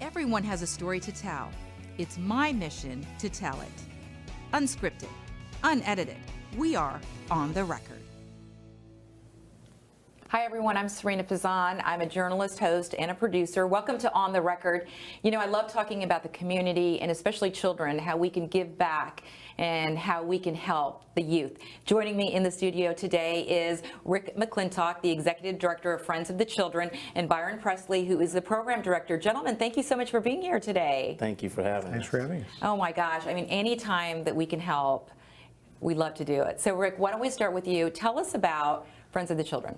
Everyone has a story to tell. It's my mission to tell it. Unscripted, unedited, we are on the record. Hi everyone, I'm Serena Pizan. I'm a journalist, host, and a producer. Welcome to On the Record. You know, I love talking about the community and especially children, how we can give back and how we can help the youth. Joining me in the studio today is Rick McClintock, the Executive Director of Friends of the Children, and Byron Pressley, who is the Program Director. Gentlemen, thank you so much for being here today. Thank you for having us. Thanks for having us. Oh my gosh, I mean, anytime that we can help, we love to do it. So Rick, why don't we start with you? Tell us about Friends of the Children.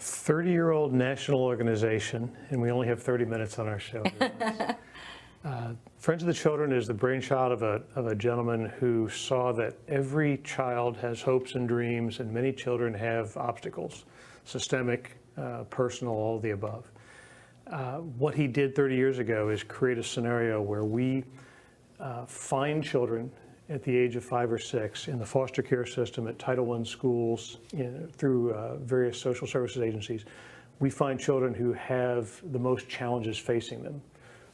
30-year-old national organization, and we only have 30 minutes on our show. Friends of the Children is the brainchild of a gentleman who saw that every child has hopes and dreams, and many children have obstacles, systemic, personal, all of the above. What he did 30 years ago is create a scenario where we find children at the age of 5 or 6 in the foster care system, at Title I schools, through various social services agencies. We find children who have the most challenges facing them,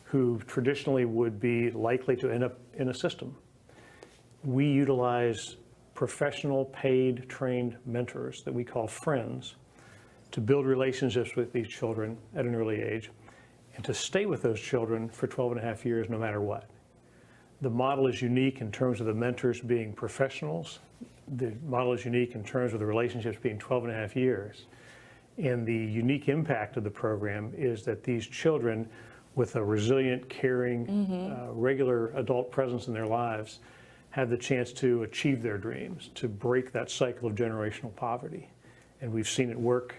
who traditionally would be likely to end up in a system. We utilize professional, paid, trained mentors that we call friends to build relationships with these children at an early age and to stay with those children for 12 and a half years no matter what. The model is unique in terms of the mentors being professionals. The model is unique in terms of the relationships being 12 and a half years. And the unique impact of the program is that these children, with a resilient, caring, regular adult presence in their lives, have the chance to achieve their dreams, to break that cycle of generational poverty. And we've seen it work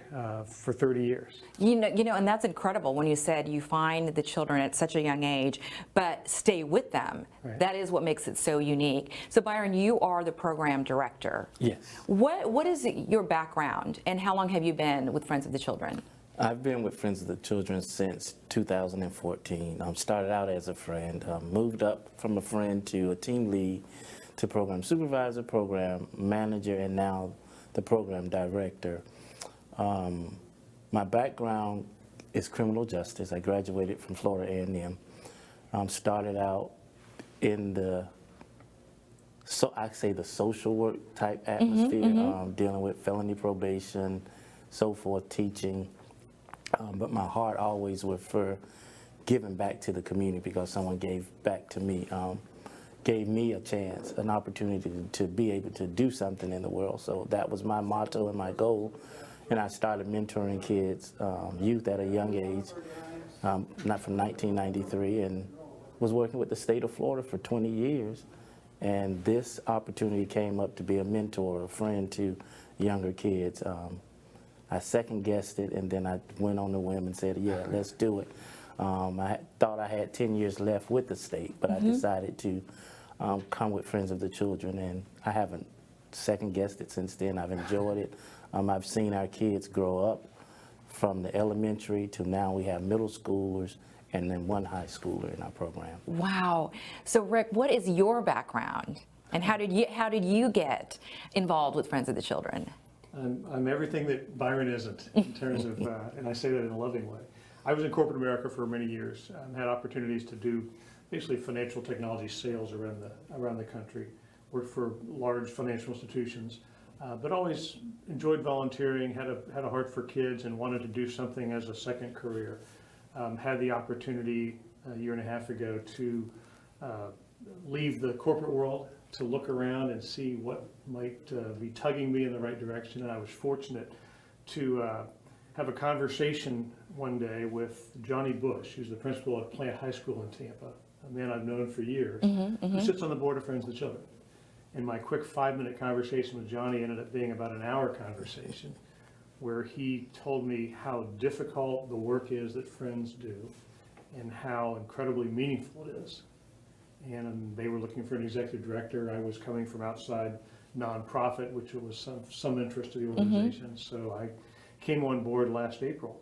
for 30 years. You know, and that's incredible when you said you find the children at such a young age, but stay with them. Right. That is what makes it so unique. So Byron, you are the program director. Yes. What is your background, and how long have you been with Friends of the Children? I've been with Friends of the Children since 2014. Started out as a friend, moved up from a friend to a team lead, to program supervisor, program manager, and now the program director. My background is criminal justice. I graduated from Florida A&M. Started out in the, the social work type atmosphere, dealing with felony probation, so forth, teaching. But my heart always was for giving back to the community because someone gave back to me. Gave me a chance, an opportunity to be able to do something in the world. So that was my motto and my goal. And I started mentoring kids, youth at a young age, not from 1993, and was working with the state of Florida for 20 years. And this opportunity came up to be a mentor, a friend to younger kids. I second-guessed it, and then I went on the whim and said, yeah, let's do it. I thought I had 10 years left with the state, but I decided to come with Friends of the Children, and I haven't second-guessed it since then. I've enjoyed it. I've seen our kids grow up from the elementary to now we have middle schoolers and then one high schooler in our program. Wow. So Rick, what is your background, and how did you get involved with Friends of the Children? I'm everything that Byron isn't in terms of, and I say that in a loving way. I was in corporate America for many years, had opportunities to do basically financial technology sales around the country, worked for large financial institutions, but always enjoyed volunteering, had a heart for kids, and wanted to do something as a second career. Had the opportunity a year and a half ago to leave the corporate world, to look around and see what might be tugging me in the right direction, and I was fortunate to have a conversation one day with Johnny Bush, who's the principal at Plant High School in Tampa, a man I've known for years, who sits on the board of Friends of the Children. And my quick 5-minute conversation with Johnny ended up being about an hour conversation, where he told me how difficult the work is that Friends do and how incredibly meaningful it is. And they were looking for an executive director. I was coming from outside nonprofit, which was some interest to the organization. So I came on board last April.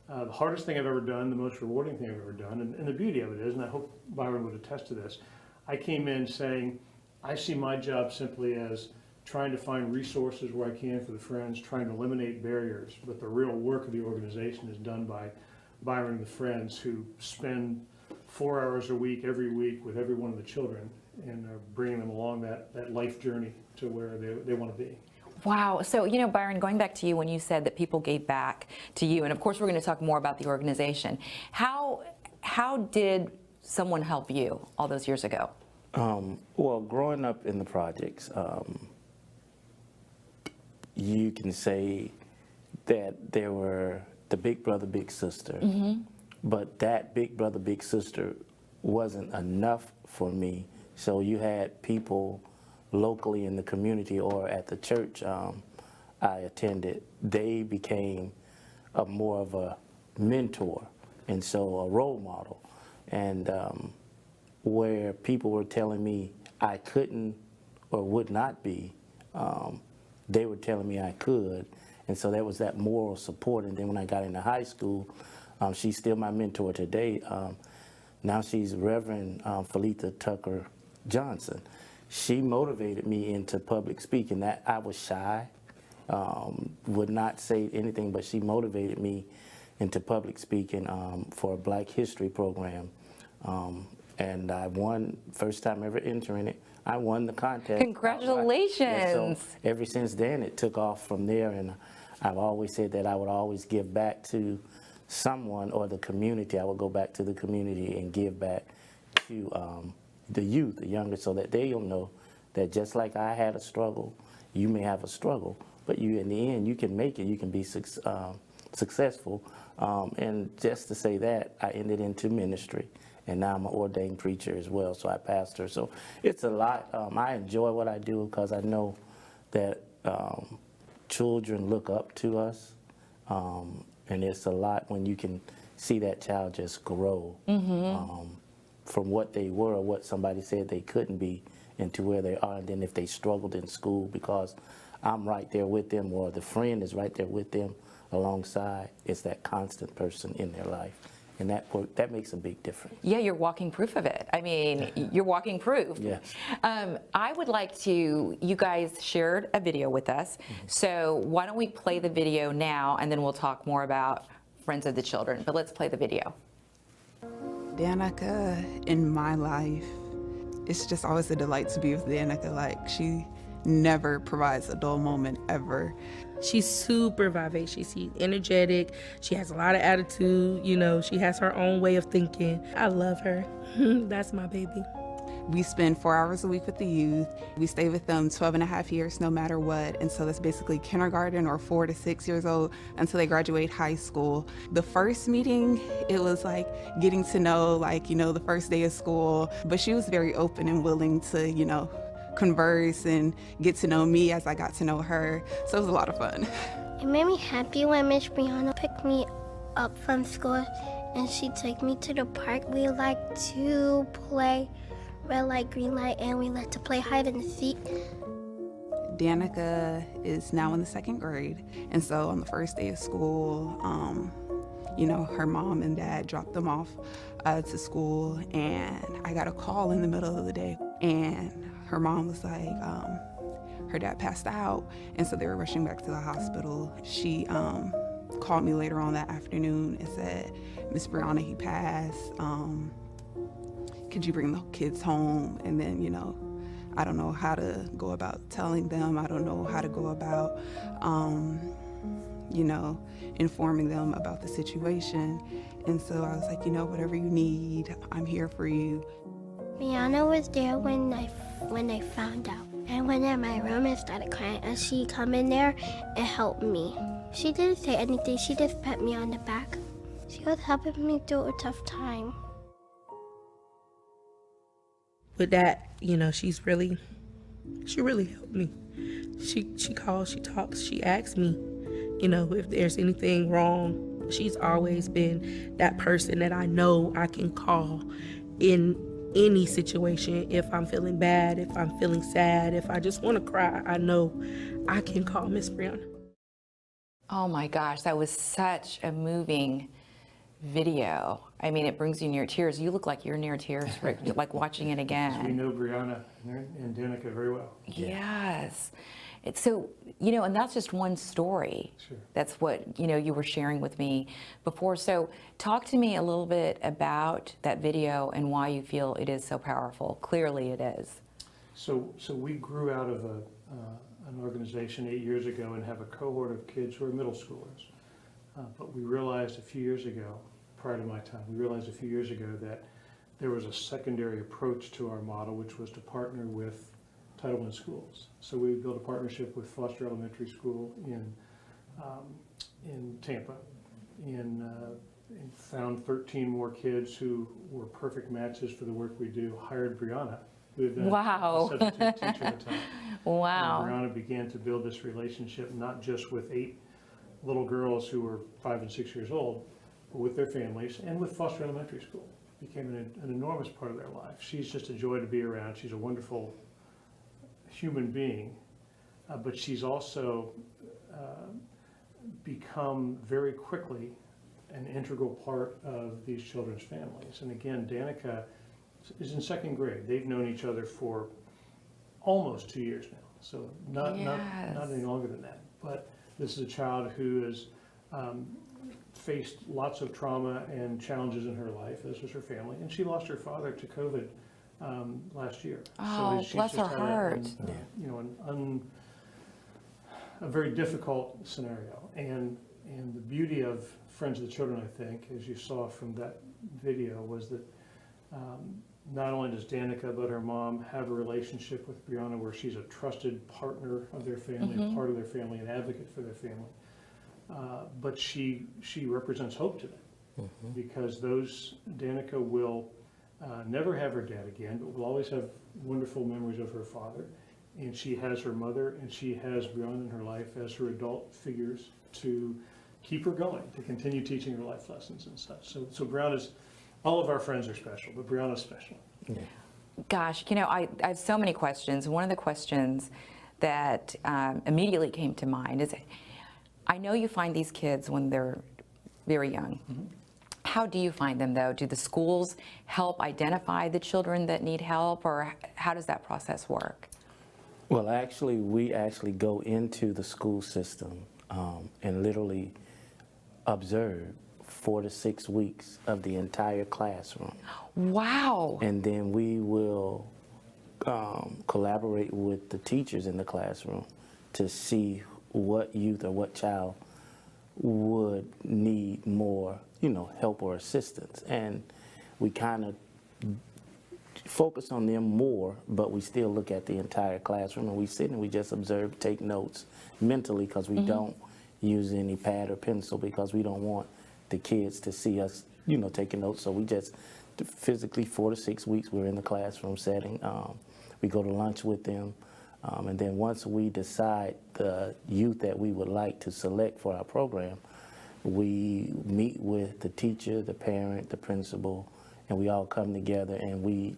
The hardest thing I've ever done, the most rewarding thing I've ever done, and the beauty of it is, and I hope Byron would attest to this, I came in saying, I see my job simply as trying to find resources where I can for the Friends, trying to eliminate barriers, but the real work of the organization is done by Byron and the friends who spend 4 hours a week, every week, with every one of the children, and are bringing them along that life journey to where they want to be. Wow. So, you know, Byron, going back to you when you said that people gave back to you, and of course we're going to talk more about the organization. How did someone help you all those years ago? Well, growing up in the projects, you can say that there were the big brother, big sister, but that big brother, big sister wasn't enough for me. So you had people locally in the community or at the church I attended, they became more of a mentor, and so a role model. And where people were telling me I couldn't or would not be, they were telling me I could. And so there was that moral support. And then when I got into high school, she's still my mentor today. Now she's Reverend Felicia Tucker Johnson. She motivated me into public speaking. That I was shy, would not say anything, but she motivated me into public speaking for a Black History program. And I won, first time ever entering it. I won the contest. Congratulations. Yeah, so ever since then, it took off from there. And I've always said that I would always give back to someone or the community. I would go back to the community and give back to the youth, the younger, so that they'll know that just like I had a struggle, you may have a struggle, but you, in the end, you can make it. You can be successful. And just to say that, I ended into ministry. And now I'm an ordained preacher as well, so I pastor. So it's a lot. I enjoy what I do because I know that children look up to us. And it's a lot when you can see that child just grow from what they were or what somebody said they couldn't be into where they are. And then if they struggled in school, because I'm right there with them or the friend is right there with them alongside, it's that constant person in their life. And that makes a big difference. Yeah, you're walking proof of it. I mean, you're walking proof. Yes. I would like to, you guys shared a video with us. So why don't we play the video now, and then we'll talk more about Friends of the Children. But let's play the video. Danica in my life, it's just always a delight to be with Danica. Like, she never provides a dull moment ever. She's super vivacious, she's energetic, she has a lot of attitude, you know, she has her own way of thinking. I love her. That's my baby. We spend 4 hours a week with the youth. We stay with them 12 and a half years no matter what. And so that's basically kindergarten or 4 to 6 years old until they graduate high school. The first meeting, it was like getting to know, like, you know, the first day of school. But she was very open and willing to, you know, converse and get to know me as I got to know her. So it was a lot of fun. It made me happy when Miss Brianna picked me up from school and she took me to the park. We like to play red light, green light, and we like to play hide and seek. Danica is now in the 2nd grade. And so on the first day of school, you know, her mom and dad dropped them off to school, and I got a call in the middle of the day, and her mom was like, her dad passed out, and so they were rushing back to the hospital. She called me later on that afternoon and said, Miss Brianna, he passed. Could you bring the kids home? And then, you know, I don't know how to go about telling them. I don't know how to go about, you know, informing them about the situation. And so I was like, you know, whatever you need, I'm here for you. Brianna was there when I found out. I went in my room and started crying, and she come in there and helped me. She didn't say anything, she just pat me on the back. She was helping me through a tough time. With that, you know, she really helped me. She calls, she talks, she asks me, you know, if there's anything wrong. She's always been that person that I know I can call in any situation. If I'm feeling bad, if I'm feeling sad, if I just want to cry, I know I can call Miss Brianna. Oh my gosh, that was such a moving video. I mean, it brings you near tears. You look like you're near tears, like watching it again. So we know Brianna and Danica very well. Yes. So, you know, and that's just one story. Sure. That's what, you know, you were sharing with me before. So talk to me a little bit about that video and why you feel it is so powerful. Clearly it is. So we grew out of an organization 8 years ago and have a cohort of kids who are middle schoolers. But we realized a few years ago, prior to my time, that there was a secondary approach to our model, which was to partner with Title I schools. So we built a partnership with Foster Elementary School in Tampa, and found 13 more kids who were perfect matches for the work we do. Hired Brianna, who had been a substitute teacher at the time. Wow. And Brianna began to build this relationship not just with 8 little girls who were 5 and 6 years old, but with their families and with Foster Elementary School. Became an enormous part of their life. She's just a joy to be around. She's a wonderful human being, but she's also become very quickly an integral part of these children's families. And again, Danica is in 2nd grade. They've known each other for almost 2 years now, so not any longer than that. But this is a child who has faced lots of trauma and challenges in her life, as was her family, and she lost her father to COVID last year. Oh, she's bless her just had heart. a very difficult scenario. And the beauty of Friends of the Children, I think, as you saw from that video, was that not only does Danica but her mom have a relationship with Brianna where she's a trusted partner of their family, a part of their family, an advocate for their family. But she represents hope to them, because Danica will never have her dad again, but will always have wonderful memories of her father. And she has her mother, and she has Brianna in her life as her adult figures to keep her going, to continue teaching her life lessons and such. So Brianna's, all of our friends are special, but Brianna's special. Yeah. Gosh, you know, I have so many questions. One of the questions that immediately came to mind is, I know you find these kids when they're very young. How do you find them, though? Do the schools help identify the children that need help, or how does that process work? Well, we actually go into the school system and literally observe 4 to 6 weeks of the entire classroom. Wow. And then we will collaborate with the teachers in the classroom to see what youth or what child would need more, help or assistance. And we kind of focus on them more, but we still look at the entire classroom, and we sit and we just observe, take notes mentally, because we don't use any pad or pencil, because we don't want the kids to see us, taking notes. So we just physically 4 to 6 weeks we're in the classroom setting. We go to lunch with them. And then once we decide the youth that we would like to select for our program, we meet with the teacher, the parent, the principal, and we all come together and we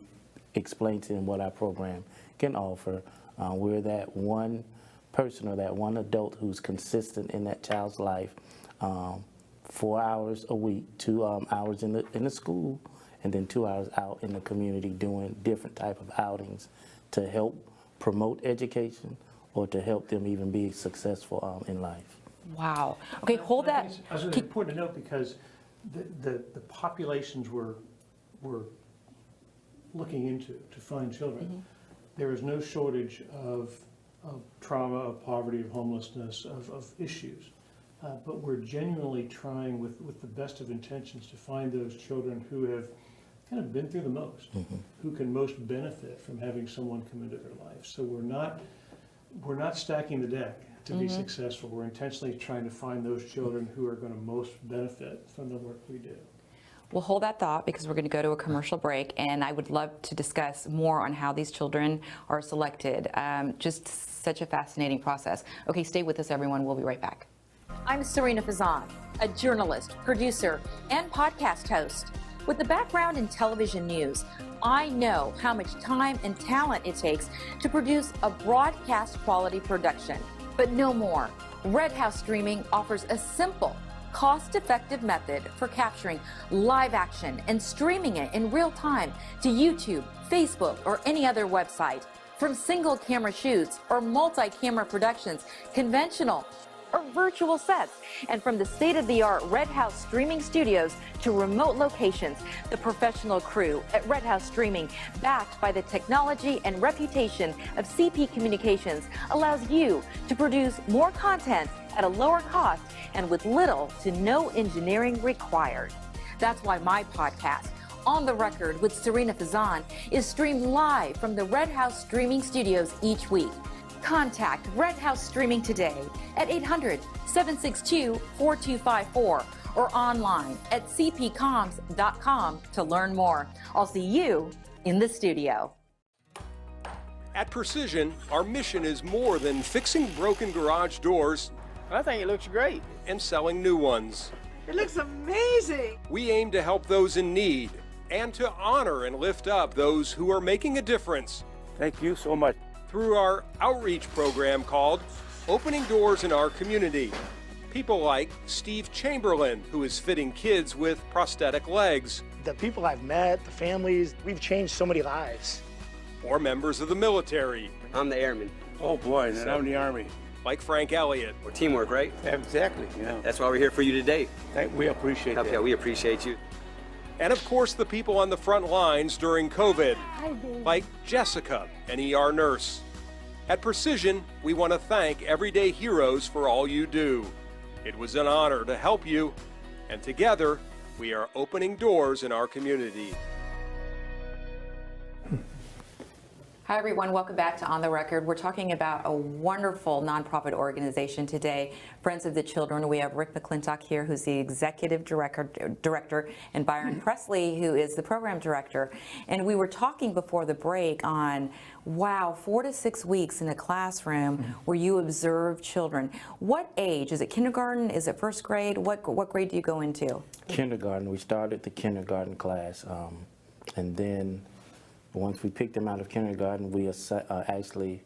explain to them what our program can offer. We're that one person or that one adult who's consistent in that child's life, 4 hours a week, 2 hours in the school, and then 2 hours out in the community doing different type of outings to help promote education or to help them even be successful in life. Wow. Okay, hold that. It's important to note, because the populations we're looking into to find children, there is no shortage of trauma, of poverty, of homelessness, of issues. But we're genuinely trying with the best of intentions to find those children who have kind of been through the most, who can most benefit from having someone come into their life. So we're not stacking the deck to be successful. We're intentionally trying to find those children who are going to most benefit from the work we do. We'll hold that thought, because we're going to go to a commercial break, and I would love to discuss more on how these children are selected. Just such a fascinating process. Okay, stay with us, everyone. We'll be right back. I'm Serena Fazan, a journalist, producer, and podcast host. With a background in television news, I know how much time and talent it takes to produce a broadcast quality production. But no more. Red House Streaming offers a simple, cost-effective method for capturing live action and streaming it in real time to YouTube, Facebook, or any other website. From single camera shoots or multi-camera productions, conventional or virtual sets, and from the state-of-the-art Red House Streaming Studios to remote locations, the professional crew at Red House Streaming, backed by the technology and reputation of CP Communications, allows you to produce more content at a lower cost and with little to no engineering required. That's why my podcast, On the Record with Serena Fazan, is streamed live from the Red House Streaming Studios each week. Contact Red House Streaming today at 800-762-4254 or online at cpcoms.com to learn more. I'll see you in the studio. At Precision, our mission is more than fixing broken garage doors. I think it looks great. And selling new ones. It looks amazing. We aim to help those in need and to honor and lift up those who are making a difference. Thank you so much. Through our outreach program called Opening Doors in Our Community. People like Steve Chamberlain, who is fitting kids with prosthetic legs. The people I've met, the families, we've changed so many lives. Or members of the military. I'm the airman. Oh boy, and I'm the Army. Like Frank Elliott. We're teamwork, right? Exactly, That's why we're here for you today. We appreciate that. Yeah, we appreciate you. And of course, the people on the front lines during COVID, like Jessica, an ER nurse. At Precision, we want to thank everyday heroes for all you do. It was an honor to help you, and together, we are opening doors in our community. Hi, everyone. Welcome back to On the Record. We're talking about a wonderful nonprofit organization today, Friends of the Children. We have Rick McClintock here, who's the executive director, and Byron Pressley, who is the program director. And we were talking before the break on, wow, 4 to 6 weeks in a classroom where you observe children. What age? Is it kindergarten? Is it first grade? What grade do you go into? Kindergarten. We started the kindergarten class, and then once we picked them out of kindergarten, we actually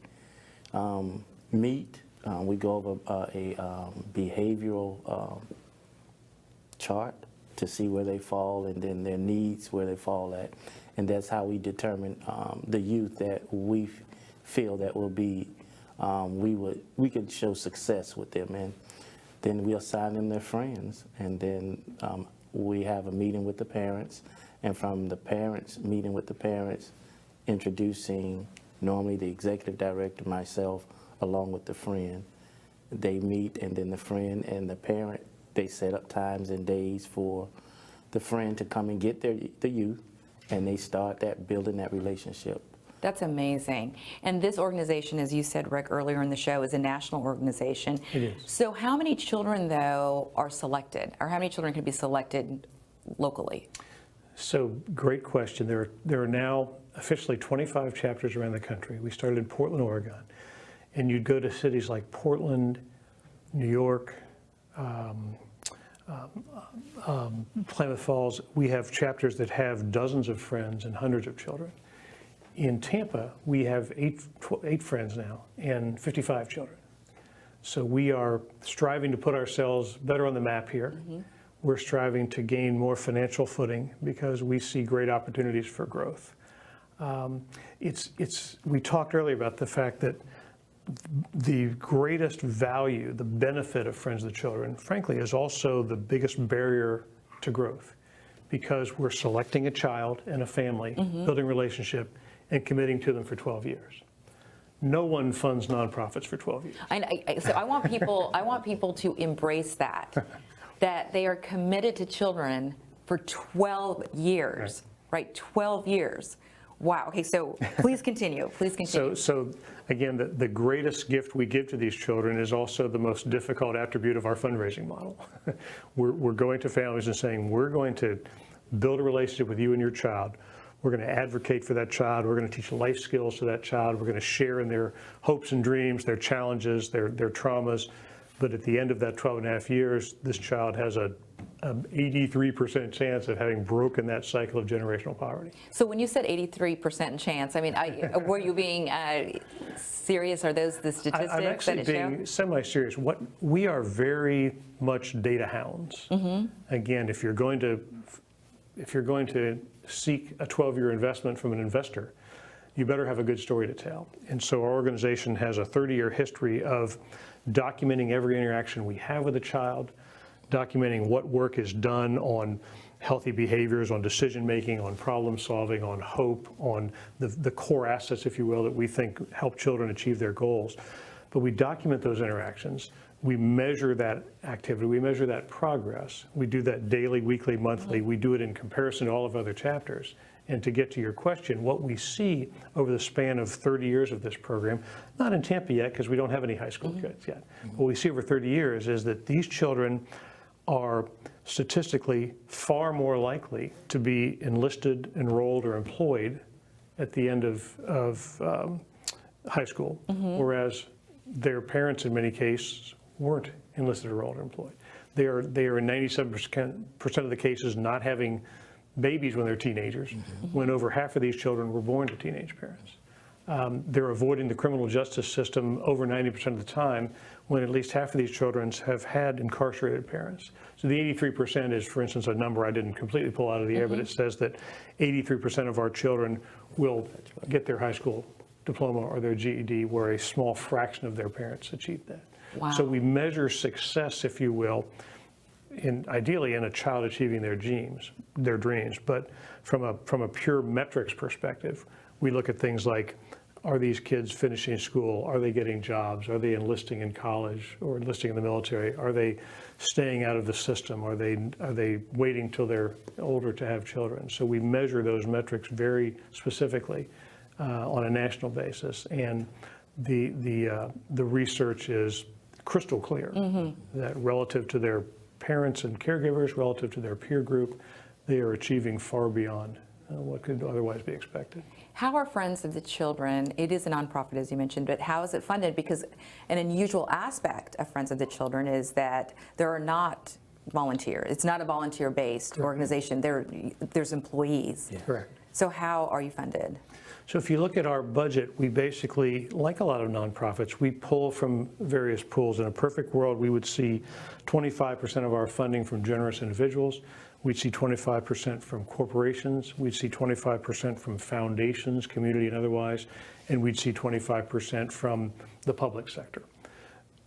meet. We go over a behavioral chart to see where they fall, and then their needs, where they fall at. And that's how we determine the youth that we feel that will be, we could show success with them. And then we assign them their friends, and then we have a meeting with the parents. And from the parents, meeting with the parents, introducing normally the executive director, myself, along with the friend. They meet, and then the friend and the parent, they set up times and days for the friend to come and get the youth, and they start building that relationship. That's amazing. And this organization, as you said, Rick, earlier in the show, is a national organization. It is. So how many children, though, are selected, or how many children can be selected locally? So, great question. There are now officially 25 chapters around the country. We started in Portland, Oregon. And you'd go to cities like Portland, New York, Klamath Falls. We have chapters that have dozens of friends and hundreds of children. In Tampa, we have eight friends now and 55 children. So we are striving to put ourselves better on the map here. We're striving to gain more financial footing because we see great opportunities for growth. We talked earlier about the fact that the greatest value, the benefit of Friends of the Children, frankly, is also the biggest barrier to growth, because we're selecting a child and a family, building a relationship, and committing to them for 12 years. No one funds nonprofits for 12 years. So I want people to embrace that. That they are committed to children for 12 years, right? 12 years. Wow. Okay, so please continue. Please continue. So again, the greatest gift we give to these children is also the most difficult attribute of our fundraising model. We're going to families and saying, we're going to build a relationship with you and your child. We're going to advocate for that child. We're going to teach life skills to that child. We're going to share in their hopes and dreams, their challenges, their traumas. But at the end of that 12 and a half years, this child has an 83% chance of having broken that cycle of generational poverty. So when you said 83% chance, I mean, were you being serious? Are those the statistics I'm actually that it show? being semi-serious. We are very much data hounds. Again, if you're going to seek a 12-year investment from an investor, you better have a good story to tell. And so our organization has a 30-year history of documenting every interaction we have with a child, documenting what work is done on healthy behaviors, on decision making, on problem solving, on hope, on the core assets, if you will, that we think help children achieve their goals. But we document those interactions. We measure that activity. We measure that progress. We do that daily, weekly, monthly. We do it in comparison to all of other chapters. And to get to your question, what we see over the span of 30 years of this program, not in Tampa yet because we don't have any high school kids yet, what we see over 30 years is that these children are statistically far more likely to be enlisted, enrolled, or employed at the end of high school, whereas their parents in many cases weren't enlisted, enrolled, or employed. They are in 97% of the cases not having babies when they're teenagers, when over half of these children were born to teenage parents. They're avoiding the criminal justice system over 90% of the time, when at least half of these children have had incarcerated parents. So the 83% is, for instance, a number I didn't completely pull out of the air, but it says that 83% of our children will get their high school diploma or their GED, where a small fraction of their parents achieved that. Wow. So we measure success, if you will, ideally in a child achieving their dreams. But from a pure metrics perspective, we look at things like, are these kids finishing school? Are they getting jobs? Are they enlisting in college or enlisting in the military? Are they staying out of the system? Are they waiting till they're older to have children? So we measure those metrics very specifically on a national basis, and the research is crystal clear that relative to their parents and caregivers, relative to their peer group, they are achieving far beyond what could otherwise be expected. How are Friends of the Children, it is a nonprofit as you mentioned, but how is it funded? Because an unusual aspect of Friends of the Children is that there are not volunteers. It's not a volunteer-based organization. There's employees. Yeah. Correct. So how are you funded? So if you look at our budget, we basically, like a lot of nonprofits, we pull from various pools. In a perfect world, we would see 25% of our funding from generous individuals. We'd see 25% from corporations. We'd see 25% from foundations, community and otherwise. And we'd see 25% from the public sector.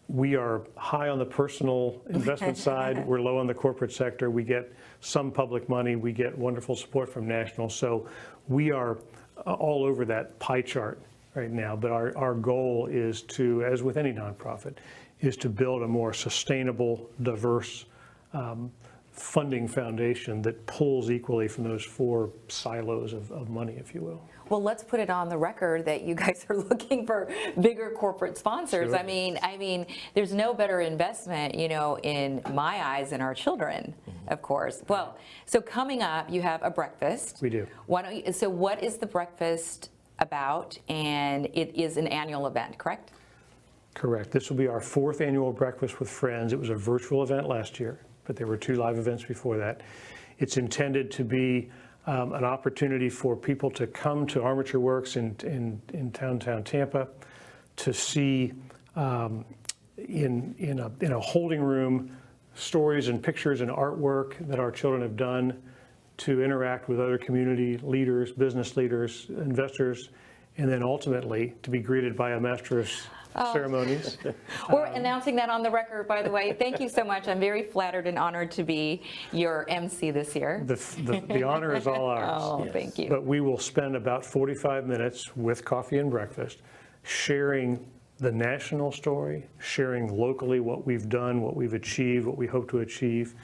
We are high on the personal investment side. We're low on the corporate sector. We get some public money. We get wonderful support from national. So we are all over that pie chart right now. But our goal is to, as with any nonprofit, is to build a more sustainable, diverse funding foundation that pulls equally from those four silos of money, if you will. Well, let's put it on the record that you guys are looking for bigger corporate sponsors. Sure. I mean, there's no better investment, in my eyes, than our children, of course. Well, so coming up, you have a breakfast. We do. So what is the breakfast about? And it is an annual event, correct? Correct. This will be our 4th annual Breakfast with Friends. It was a virtual event last year, but there were 2 live events before that. It's intended to be an opportunity for people to come to Armature Works in downtown Tampa to see in a holding room stories and pictures and artwork that our children have done, to interact with other community leaders, business leaders, investors, and then ultimately to be greeted by a master's ceremonies. We're announcing that on the record, by the way. Thank you so much. I'm very flattered and honored to be your MC this year. The honor is all ours. Oh, yes. Thank you. But we will spend about 45 minutes with coffee and breakfast sharing the national story, sharing locally what we've done, what we've achieved, what we hope to achieve,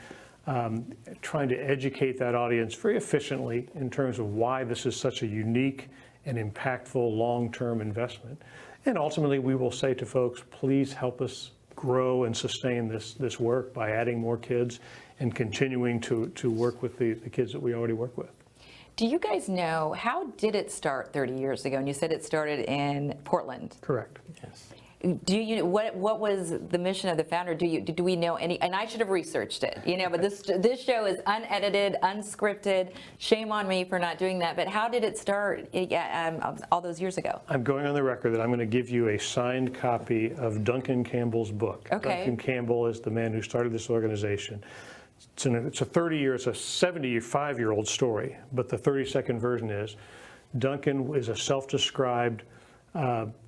trying to educate that audience very efficiently in terms of why this is such a unique and impactful long-term investment. And ultimately, we will say to folks, please help us grow and sustain this work by adding more kids and continuing to work with the kids that we already work with. Do you guys know, how did it start 30 years ago? And you said it started in Portland. Correct. Yes. Do you what was the mission of the founder? Do we know any? And I should have researched it, but this show is unedited, unscripted. Shame on me for not doing that. But how did it start all those years ago? I'm going on the record that I'm going to give you a signed copy of Duncan Campbell's book. Okay. Duncan Campbell is the man who started this organization. It's a 75-year-old story, but the 30-second version is Duncan is a self-described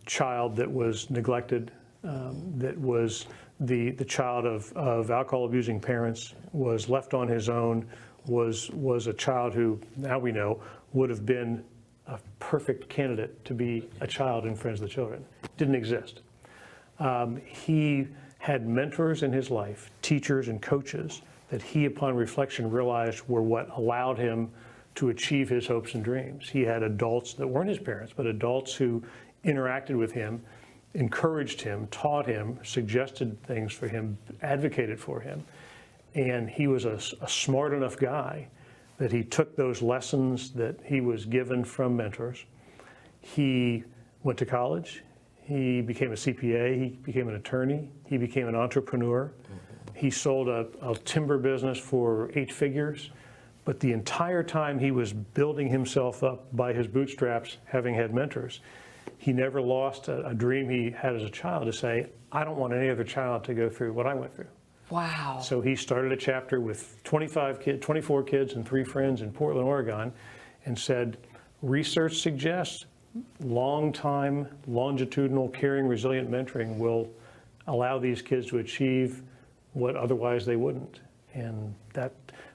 child that was neglected, that was the child of alcohol-abusing parents, was left on his own, was a child who, now we know, would have been a perfect candidate to be a child in Friends of the Children. Didn't exist. He had mentors in his life, teachers and coaches, that he, upon reflection, realized were what allowed him to achieve his hopes and dreams. He had adults that weren't his parents, but adults who interacted with him, encouraged him, taught him, suggested things for him, advocated for him. And he was a smart enough guy that he took those lessons that he was given from mentors. He went to college. He became a CPA. He became an attorney. He became an entrepreneur. He sold a timber business for 8 figures. But the entire time he was building himself up by his bootstraps, having had mentors, he never lost a dream he had as a child to say, I don't want any other child to go through what I went through. Wow. So he started a chapter with 24 kids and 3 friends in Portland, Oregon, and said, research suggests long-time, longitudinal, caring, resilient mentoring will allow these kids to achieve what otherwise they wouldn't. And that,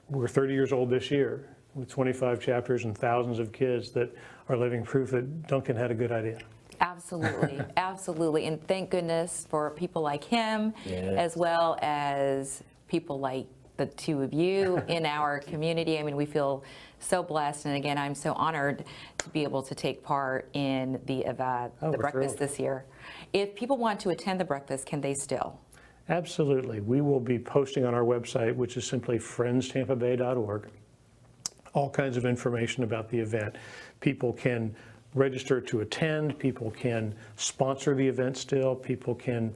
we're 30 years old this year with 25 chapters and thousands of kids that are living proof that Duncan had a good idea. Absolutely, absolutely. And thank goodness for people like him, as well as people like the 2 of you in our community. I mean, we feel so blessed. And again, I'm so honored to be able to take part in the breakfast this year. If people want to attend the breakfast, can they still? Absolutely. We will be posting on our website, which is simply friendstampabay.org, all kinds of information about the event. People can register to attend. People can sponsor the event still. People can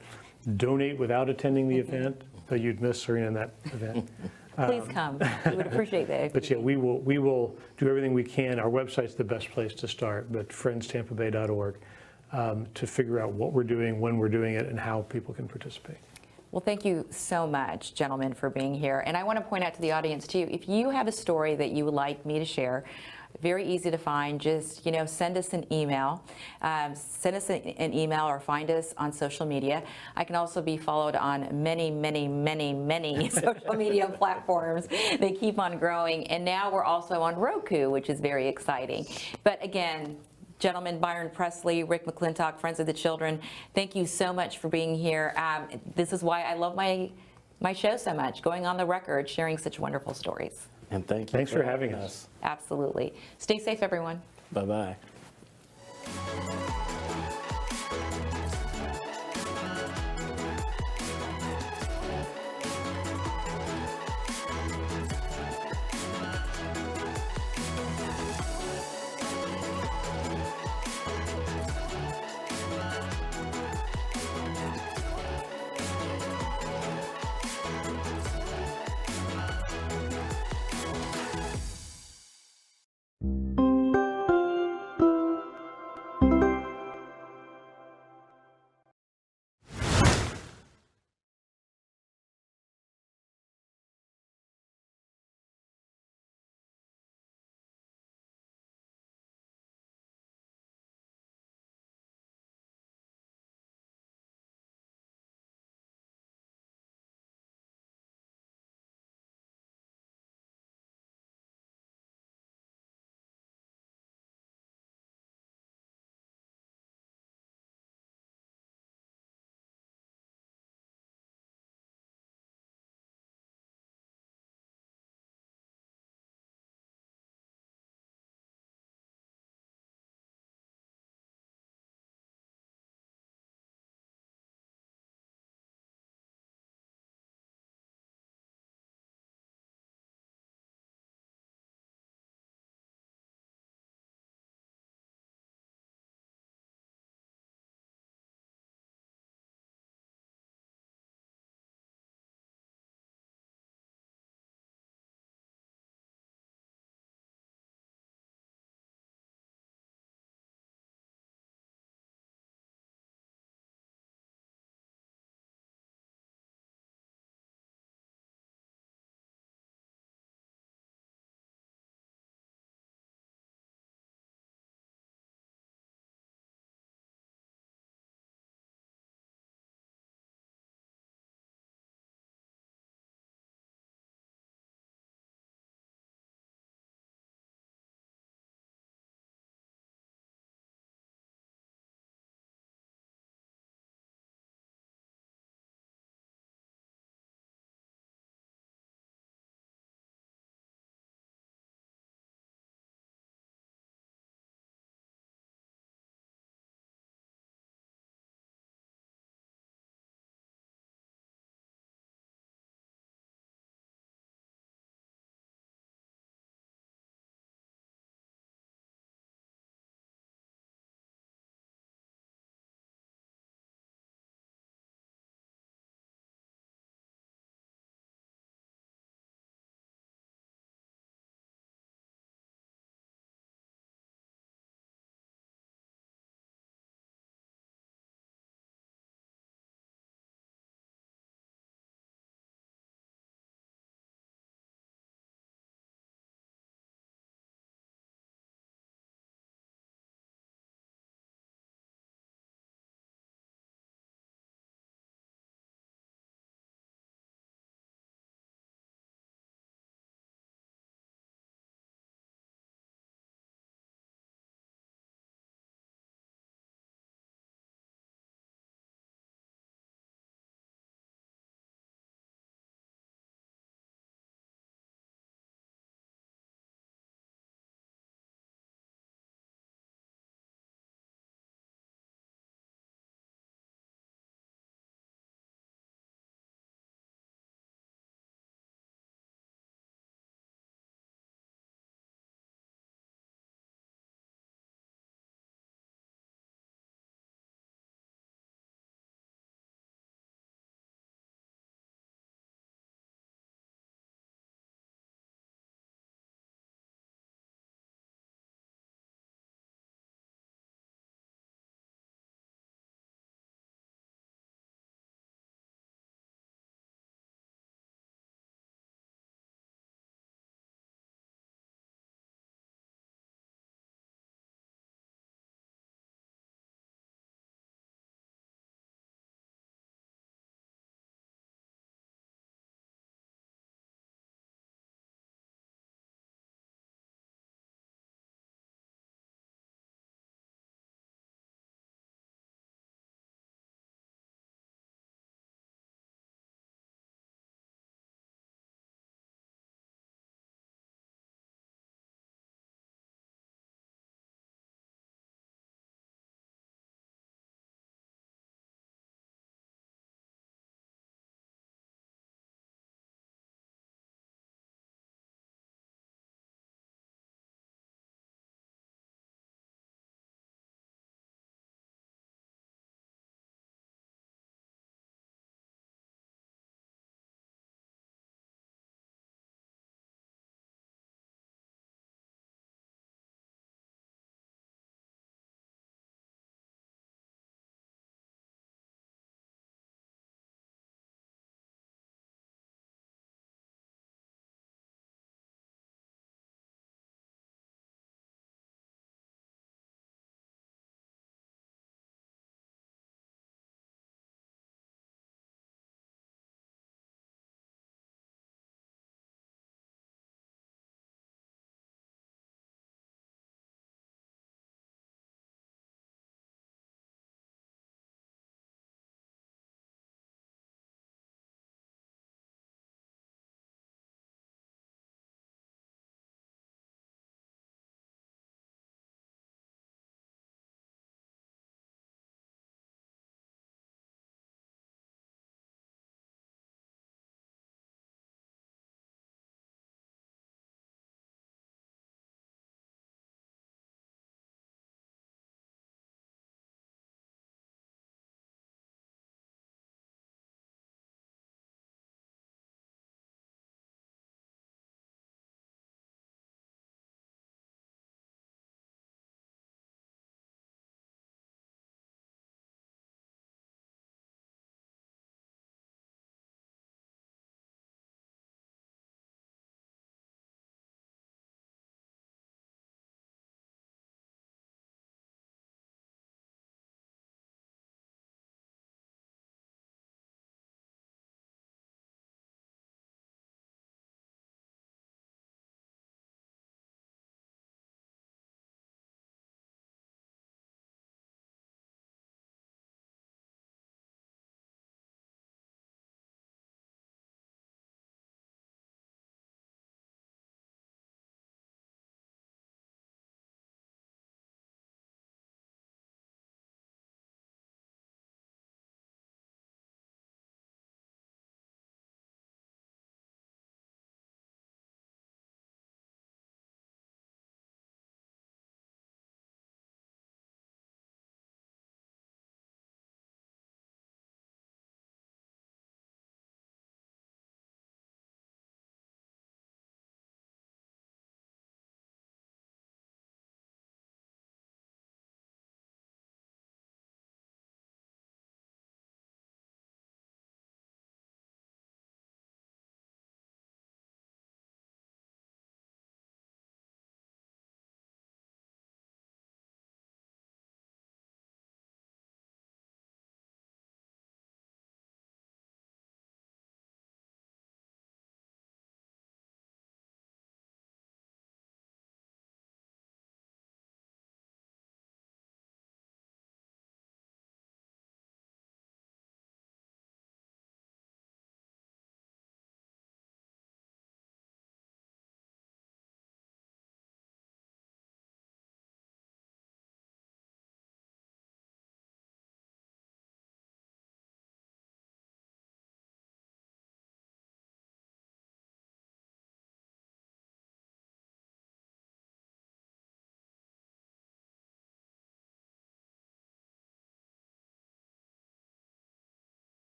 donate without attending the event. Though you'd miss Serena in that event. Please come. We would appreciate that. But yeah, we will do everything we can. Our website's the best place to start, but friendstampabay.org, to figure out what we're doing, when we're doing it, and how people can participate. Well, thank you so much, gentlemen, for being here. And I want to point out to the audience, too, if you have a story that you would like me to share, very easy to find. Just, send us an email. Send us an email or find us on social media. I can also be followed on many, many, many, many social media platforms. They keep on growing. And now we're also on Roku, which is very exciting. But again, gentlemen, Byron Pressley, Rick McClintock, Friends of the Children, thank you so much for being here. This is why I love my show so much, going on the record, sharing such wonderful stories. And thanks for having us. Absolutely. Stay safe, everyone. Bye-bye.